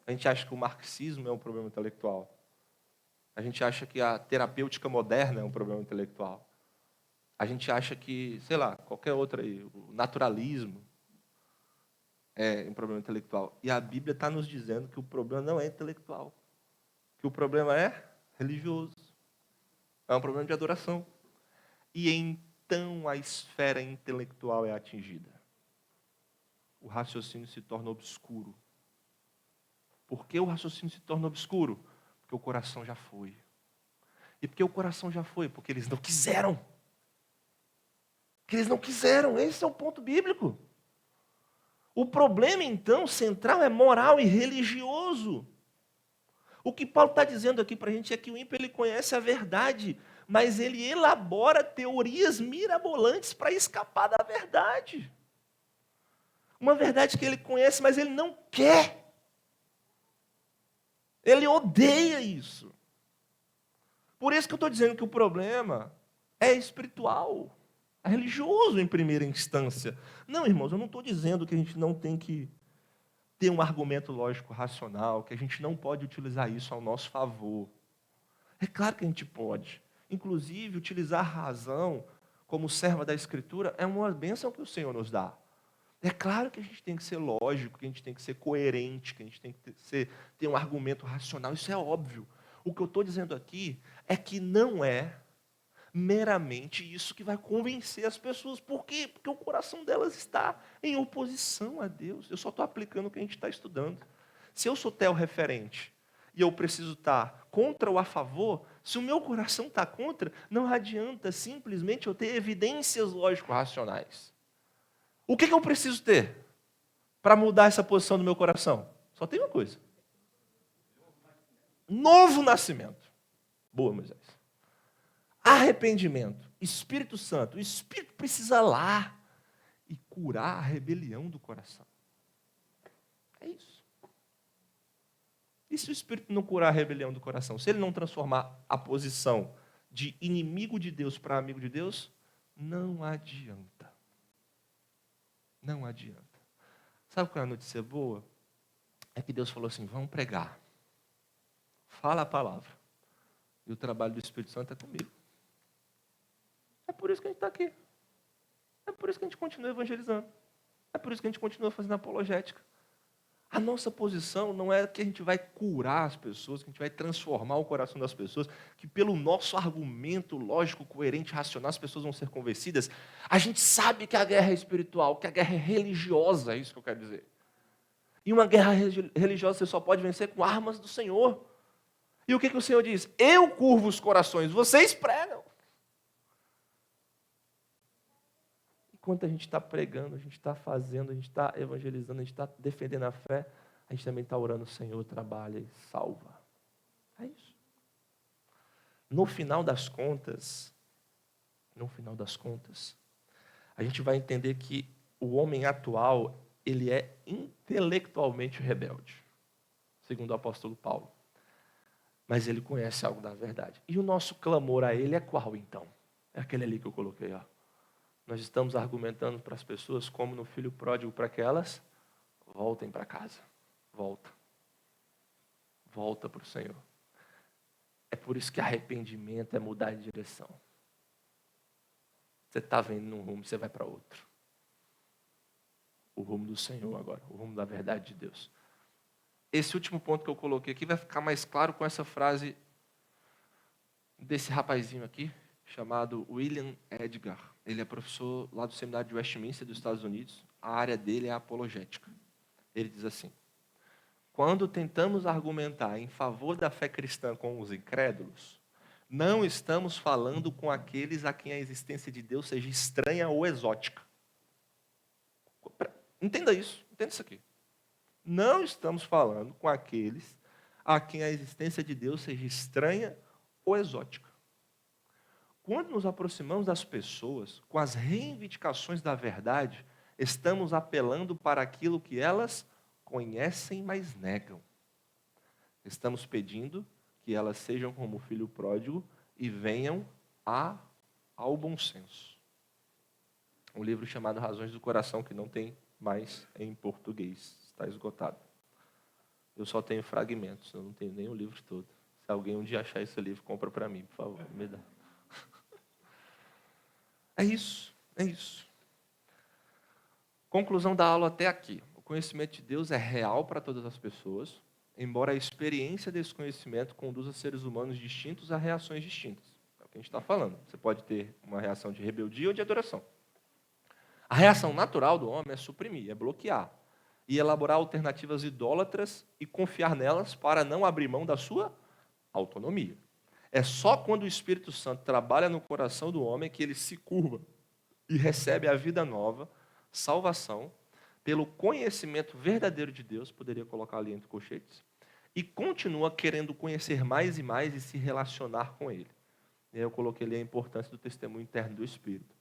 A gente acha que o marxismo é um problema intelectual. A gente acha que a terapêutica moderna é um problema intelectual. A gente acha que, sei lá, qualquer outra aí, o naturalismo é um problema intelectual. E a Bíblia está nos dizendo que o problema não é intelectual. Que o problema é religioso. É um problema de adoração. E então a esfera intelectual é atingida. O raciocínio se torna obscuro. Por que o raciocínio se torna obscuro? Porque o coração já foi. E por que o coração já foi? Porque eles não quiseram. Que eles não quiseram. Esse é o ponto bíblico. O problema, então, central é moral e religioso. O que Paulo está dizendo aqui para a gente é que o ímpio ele conhece a verdade, mas ele elabora teorias mirabolantes para escapar da verdade. Uma verdade que ele conhece, mas ele não quer. Ele odeia isso. Por isso que eu estou dizendo que o problema é espiritual. É religioso em primeira instância. Não, irmãos, eu não estou dizendo que a gente não tem que ter um argumento lógico racional, que a gente não pode utilizar isso ao nosso favor. É claro que a gente pode. Inclusive, utilizar a razão como serva da Escritura é uma bênção que o Senhor nos dá. É claro que a gente tem que ser lógico, que a gente tem que ser coerente, que a gente tem que ter um argumento racional, isso é óbvio. O que eu estou dizendo aqui é que não é meramente isso que vai convencer as pessoas. Por quê? Porque o coração delas está em oposição a Deus. Eu só estou aplicando o que a gente está estudando. Se eu sou referente e eu preciso estar contra ou a favor, se o meu coração está contra, não adianta simplesmente eu ter evidências lógico-racionais. O que eu preciso ter para mudar essa posição do meu coração? Só tem uma coisa. Novo nascimento. Boa, Moisés. Arrependimento. Espírito Santo. O Espírito precisa lá e curar a rebelião do coração. É isso. E se o Espírito não curar a rebelião do coração? Se ele não transformar a posição de inimigo de Deus para amigo de Deus, não adianta. Não adianta. Sabe qual é a notícia boa? É que Deus falou assim, vamos pregar. Fala a palavra. E o trabalho do Espírito Santo é comigo. É por isso que a gente está aqui. É por isso que a gente continua evangelizando. É por isso que a gente continua fazendo apologética. A nossa posição não é que a gente vai curar as pessoas, que a gente vai transformar o coração das pessoas, que pelo nosso argumento lógico, coerente, racional, as pessoas vão ser convencidas. A gente sabe que a guerra é espiritual, que a guerra é religiosa, é isso que eu quero dizer. E uma guerra religiosa você só pode vencer com armas do Senhor. E o que o Senhor diz? Eu curvo os corações, vocês pregam. Enquanto a gente está pregando, a gente está fazendo, a gente está evangelizando, a gente está defendendo a fé, a gente também está orando, Senhor, trabalha e salva. É isso. No final das contas, a gente vai entender que o homem atual, ele é intelectualmente rebelde, segundo o apóstolo Paulo. Mas ele conhece algo da verdade. E o nosso clamor a ele é qual, então? É aquele ali que eu coloquei, ó. Nós estamos argumentando para as pessoas como no filho pródigo, para que elas voltem para casa. Volta. Volta para o Senhor. É por isso que arrependimento é mudar de direção. Você está vendo num rumo, você vai para outro. O rumo do Senhor agora, o rumo da verdade de Deus. Esse último ponto que eu coloquei aqui vai ficar mais claro com essa frase desse rapazinho aqui, chamado William Edgar. Ele é professor lá do seminário de Westminster, dos Estados Unidos. A área dele é apologética. Ele diz assim: quando tentamos argumentar em favor da fé cristã com os incrédulos, não estamos falando com aqueles a quem a existência de Deus seja estranha ou exótica. Entenda isso aqui. Não estamos falando com aqueles a quem a existência de Deus seja estranha ou exótica. Quando nos aproximamos das pessoas com as reivindicações da verdade, estamos apelando para aquilo que elas conhecem, mas negam. Estamos pedindo que elas sejam como o filho pródigo e venham ao bom senso. Um livro chamado Razões do Coração, que não tem mais em português, está esgotado. Eu só tenho fragmentos, eu não tenho nem o livro todo. Se alguém um dia achar esse livro, compra para mim, por favor, me dá. É isso. Conclusão da aula até aqui. O conhecimento de Deus é real para todas as pessoas, embora a experiência desse conhecimento conduza seres humanos distintos a reações distintas. É o que a gente está falando. Você pode ter uma reação de rebeldia ou de adoração. A reação natural do homem é suprimir, é bloquear e elaborar alternativas idólatras e confiar nelas para não abrir mão da sua autonomia. É só quando o Espírito Santo trabalha no coração do homem que ele se curva e recebe a vida nova, salvação, pelo conhecimento verdadeiro de Deus, poderia colocar ali entre colchetes, e continua querendo conhecer mais e mais e se relacionar com Ele. E aí eu coloquei ali a importância do testemunho interno do Espírito.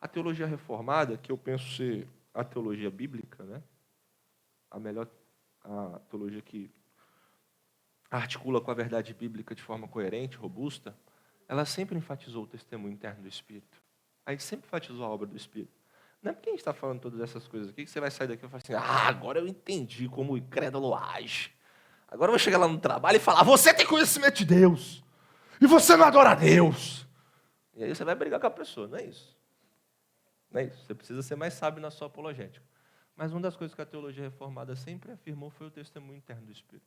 A teologia reformada, que eu penso ser a teologia bíblica, né? A teologia que articula com a verdade bíblica de forma coerente, robusta, ela sempre enfatizou o testemunho interno do Espírito. A gente sempre enfatizou a obra do Espírito. Não é porque a gente está falando todas essas coisas aqui que você vai sair daqui e falar assim: agora eu entendi como o incrédulo age. Agora eu vou chegar lá no trabalho e falar: você tem conhecimento de Deus e você não adora a Deus. E aí você vai brigar com a pessoa, não é isso. Não é isso. Você precisa ser mais sábio na sua apologética. Mas uma das coisas que a teologia reformada sempre afirmou foi o testemunho interno do Espírito.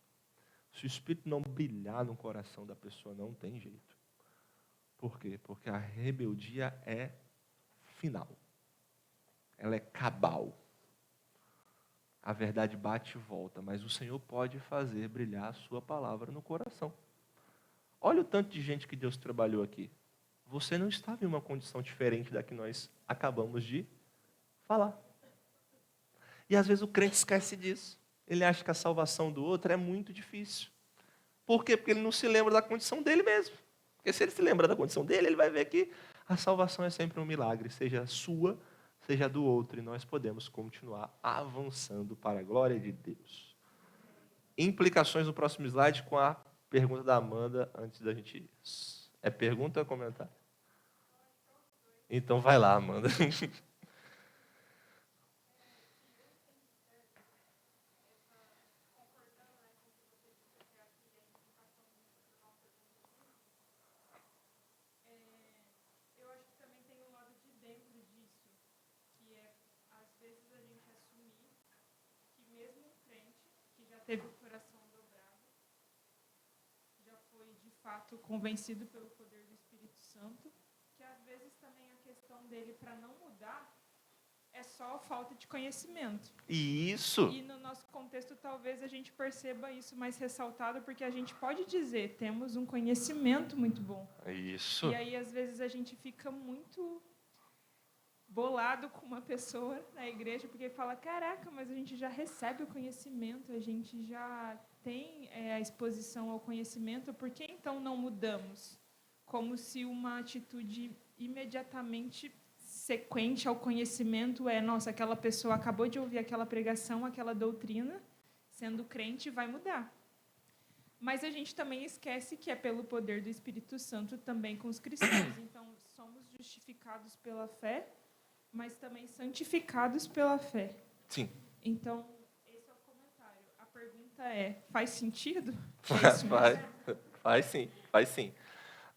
Se o Espírito não brilhar no coração da pessoa, não tem jeito. Por quê? Porque a rebeldia é final. Ela é cabal. A verdade bate e volta, mas o Senhor pode fazer brilhar a sua palavra no coração. Olha o tanto de gente que Deus trabalhou aqui. Você não estava em uma condição diferente da que nós acabamos de falar. E às vezes o crente esquece disso. Ele acha que a salvação do outro é muito difícil. Por quê? Porque ele não se lembra da condição dele mesmo. Porque se ele se lembra da condição dele, ele vai ver que a salvação é sempre um milagre, seja sua, seja do outro, e nós podemos continuar avançando para a glória de Deus. Implicações no próximo slide com a pergunta da Amanda antes da gente ir. É pergunta ou comentário? Então vai lá, Amanda. Teve o coração dobrado, já foi de fato convencido pelo poder do Espírito Santo, que às vezes também a questão dele para não mudar é só falta de conhecimento. Isso. E no nosso contexto talvez a gente perceba isso mais ressaltado, porque a gente pode dizer, temos um conhecimento muito bom. Isso. E aí às vezes a gente fica muito bolado com uma pessoa na igreja, porque fala: caraca, mas a gente já recebe o conhecimento, a gente já tem a exposição ao conhecimento, por que então não mudamos? Como se uma atitude imediatamente sequente ao conhecimento nossa, aquela pessoa acabou de ouvir aquela pregação, aquela doutrina, sendo crente, vai mudar. Mas a gente também esquece que é pelo poder do Espírito Santo também com os cristãos. Então, somos justificados pela fé, mas também santificados pela fé. Sim. Então, esse é o comentário. A pergunta é: faz sentido? Faz sim.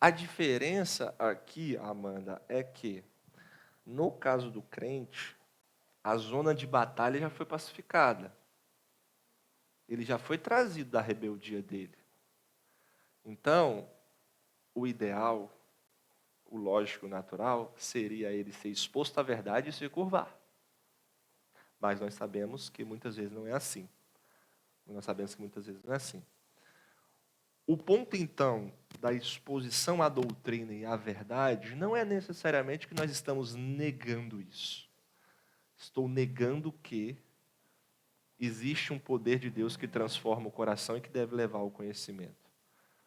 A diferença aqui, Amanda, é que, no caso do crente, a zona de batalha já foi pacificada. Ele já foi trazido da rebeldia dele. Então, o ideal, o lógico, o natural, seria ele ser exposto à verdade e se curvar. Mas nós sabemos que muitas vezes não é assim. O ponto, então, da exposição à doutrina e à verdade não é necessariamente que nós estamos negando isso. Estou negando que existe um poder de Deus que transforma o coração e que deve levar ao conhecimento.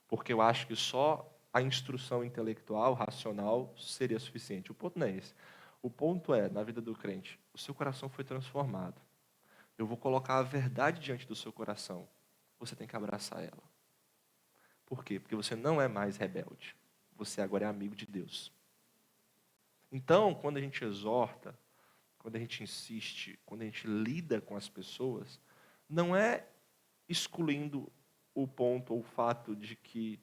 Porque eu acho que só a instrução intelectual, racional, seria suficiente. O ponto não é esse. O ponto é, na vida do crente, o seu coração foi transformado. Eu vou colocar a verdade diante do seu coração. Você tem que abraçar ela. Por quê? Porque você não é mais rebelde. Você agora é amigo de Deus. Então, quando a gente exorta, quando a gente insiste, quando a gente lida com as pessoas, não é excluindo o ponto ou o fato de que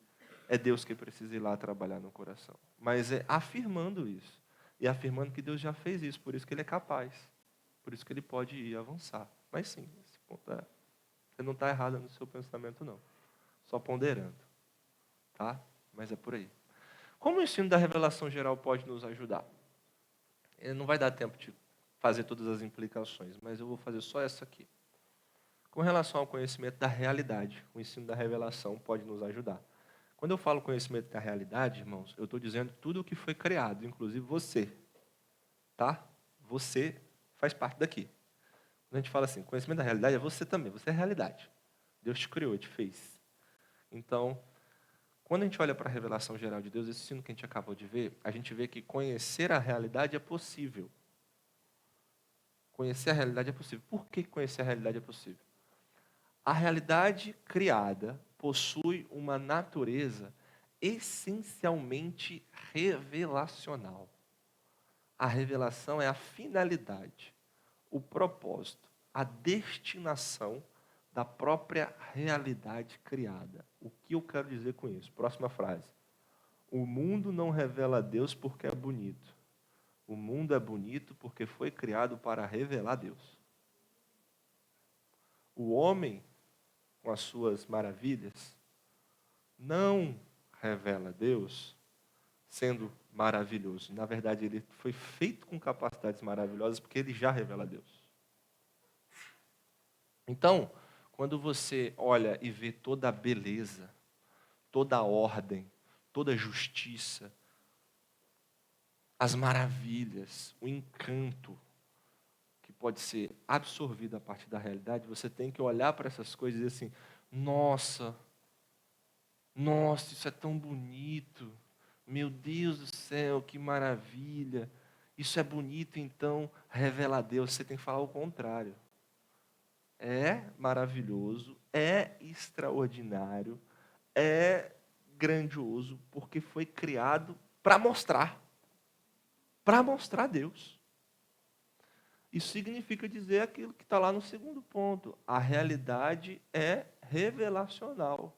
é Deus que precisa ir lá trabalhar no coração. Mas é afirmando isso. E afirmando que Deus já fez isso, por isso que Ele é capaz. Por isso que Ele pode ir avançar. Mas sim, esse ponto é. Você não está errado no seu pensamento, não. Só ponderando. Tá? Mas é por aí. Como o ensino da revelação geral pode nos ajudar? Não vai dar tempo de fazer todas as implicações, mas eu vou fazer só essa aqui. Com relação ao conhecimento da realidade, o ensino da revelação pode nos ajudar. Quando eu falo conhecimento da realidade, irmãos, eu estou dizendo tudo o que foi criado, inclusive você. Tá? Você faz parte daqui. Quando a gente fala assim, conhecimento da realidade é você também, você é a realidade. Deus te criou, te fez. Então, quando a gente olha para a revelação geral de Deus, esse ensino que a gente acabou de ver, a gente vê que conhecer a realidade é possível. Conhecer a realidade é possível. Por que conhecer a realidade é possível? A realidade criada possui uma natureza essencialmente revelacional. A revelação é a finalidade, o propósito, a destinação da própria realidade criada. O que eu quero dizer com isso? Próxima frase. O mundo não revela a Deus porque é bonito. O mundo é bonito porque foi criado para revelar Deus. O homem, com as suas maravilhas, não revela Deus sendo maravilhoso. Na verdade, ele foi feito com capacidades maravilhosas porque ele já revela Deus. Então, quando você olha e vê toda a beleza, toda a ordem, toda a justiça, as maravilhas, o encanto que pode ser absorvido a partir da realidade, você tem que olhar para essas coisas e dizer assim, nossa, isso é tão bonito, meu Deus do céu, que maravilha, isso é bonito, então revela a Deus. Você tem que falar o contrário. É maravilhoso, é extraordinário, é grandioso, porque foi criado para mostrar Deus. Isso significa dizer aquilo que está lá no segundo ponto. A realidade é revelacional.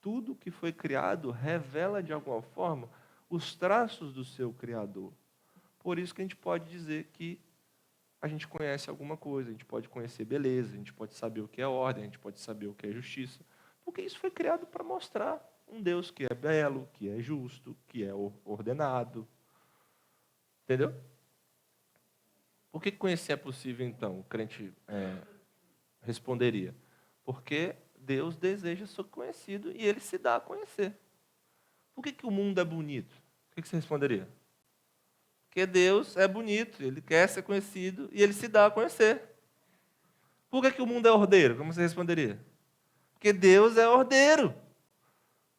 Tudo que foi criado revela de alguma forma os traços do seu Criador. Por isso que a gente pode dizer que a gente conhece alguma coisa, a gente pode conhecer beleza, a gente pode saber o que é ordem, a gente pode saber o que é justiça. Porque isso foi criado para mostrar um Deus que é belo, que é justo, que é ordenado. Entendeu? Por que conhecer é possível, então? O crente responderia. Porque Deus deseja ser conhecido e Ele se dá a conhecer. Por que o mundo é bonito? O que você responderia? Porque Deus é bonito, Ele quer ser conhecido e Ele se dá a conhecer. Por que o mundo é ordeiro? Como você responderia? Porque Deus é ordeiro.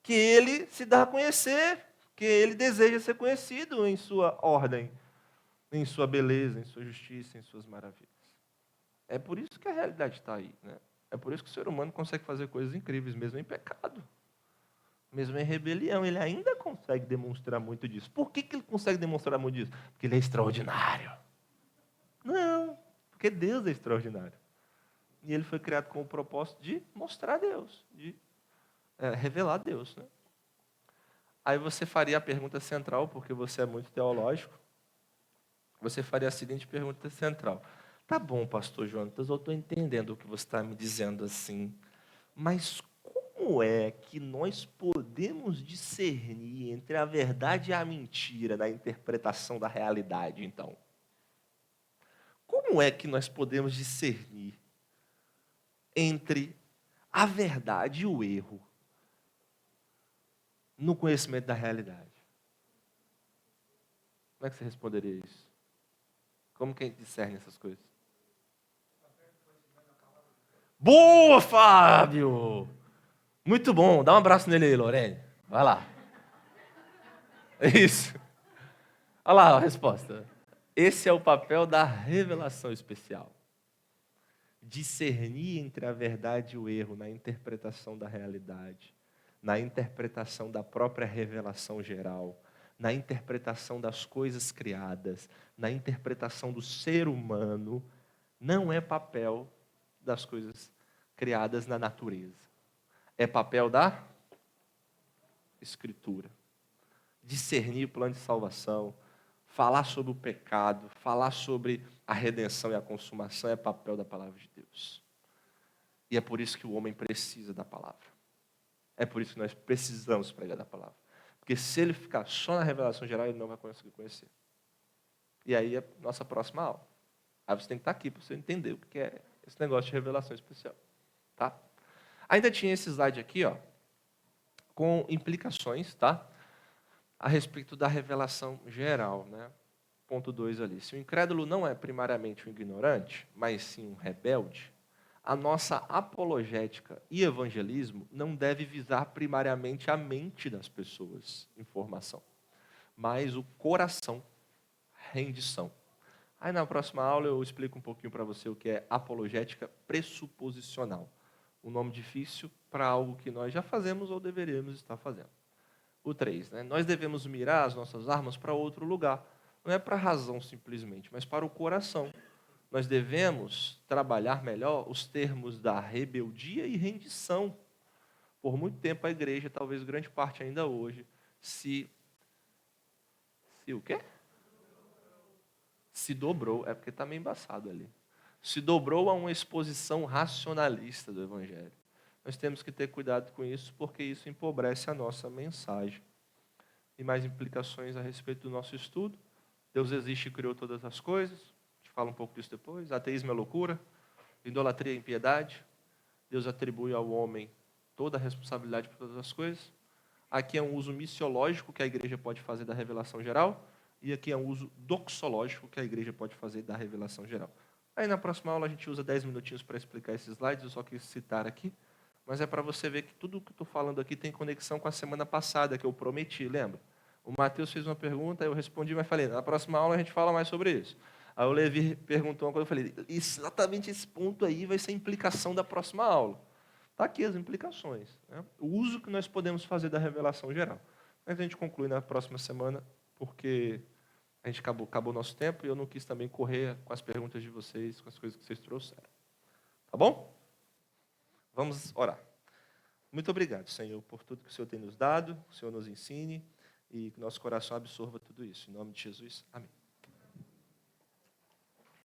Que Ele se dá a conhecer. Que Ele deseja ser conhecido em sua ordem, em sua beleza, em sua justiça, em suas maravilhas. É por isso que a realidade está aí, né? É por isso que o ser humano consegue fazer coisas incríveis, mesmo em pecado. Mesmo em rebelião, ele ainda consegue demonstrar muito disso. Por que ele consegue demonstrar muito disso? Porque ele é extraordinário. Não, porque Deus é extraordinário. E ele foi criado com o propósito de mostrar Deus, de revelar Deus, né? Aí você faria a pergunta central, porque você é muito teológico. Você faria a seguinte pergunta central. Tá bom, pastor Jonatas, eu estou entendendo o que você está me dizendo assim, mas como como é que nós podemos discernir entre a verdade e a mentira na interpretação da realidade, então? Como é que nós podemos discernir entre a verdade e o erro no conhecimento da realidade? Como é que você responderia isso? Como que a gente discerne essas coisas? Boa, Fábio! Muito bom. Dá um abraço nele aí, Lorene. Vai lá. Isso. Olha lá a resposta. Esse é o papel da revelação especial. Discernir entre a verdade e o erro na interpretação da realidade, na interpretação da própria revelação geral, na interpretação das coisas criadas, na interpretação do ser humano, não é papel das coisas criadas na natureza. É papel da Escritura. Discernir o plano de salvação, falar sobre o pecado, falar sobre a redenção e a consumação é papel da palavra de Deus. E é por isso que o homem precisa da palavra. É por isso que nós precisamos pregar da palavra. Porque se ele ficar só na revelação geral, ele não vai conseguir conhecer. E aí é a nossa próxima aula. Aí você tem que estar aqui para você entender o que é esse negócio de revelação especial. Tá? Ainda tinha esse slide aqui, ó, com implicações, tá? A respeito da revelação geral, né? Ponto 2 ali. Se o incrédulo não é primariamente um ignorante, mas sim um rebelde, a nossa apologética e evangelismo não deve visar primariamente a mente das pessoas, informação, mas o coração, rendição. Aí na próxima aula eu explico um pouquinho para você o que é apologética pressuposicional. Um nome difícil para algo que nós já fazemos ou deveríamos estar fazendo. O 3, né? Nós devemos mirar as nossas armas para outro lugar. Não é para a razão simplesmente, mas para o coração. Nós devemos trabalhar melhor os termos da rebeldia e rendição. Por muito tempo a igreja, talvez grande parte ainda hoje, se o quê? Se dobrou, é porque está meio embaçado ali. Se dobrou a uma exposição racionalista do Evangelho. Nós temos que ter cuidado com isso, porque isso empobrece a nossa mensagem. E mais implicações a respeito do nosso estudo. Deus existe e criou todas as coisas. A gente fala um pouco disso depois. Ateísmo é loucura. Idolatria é impiedade. Deus atribui ao homem toda a responsabilidade por todas as coisas. Aqui é um uso missiológico que a igreja pode fazer da revelação geral. E aqui é um uso doxológico que a igreja pode fazer da revelação geral. Aí na próxima aula a gente usa 10 minutinhos para explicar esses slides, eu só quis citar aqui, mas é para você ver que tudo o que eu estou falando aqui tem conexão com a semana passada, que eu prometi, lembra? O Matheus fez uma pergunta, eu respondi, mas falei, na próxima aula a gente fala mais sobre isso. Aí o Levi perguntou uma coisa, eu falei, exatamente esse ponto aí vai ser a implicação da próxima aula. Está aqui as implicações, né? O uso que nós podemos fazer da revelação geral. Mas a gente conclui na próxima semana, porque a gente acabou o nosso tempo e eu não quis também correr com as perguntas de vocês, com as coisas que vocês trouxeram. Tá bom? Vamos orar. Muito obrigado, Senhor, por tudo que o Senhor tem nos dado, que o Senhor nos ensine e que nosso coração absorva tudo isso. Em nome de Jesus, amém.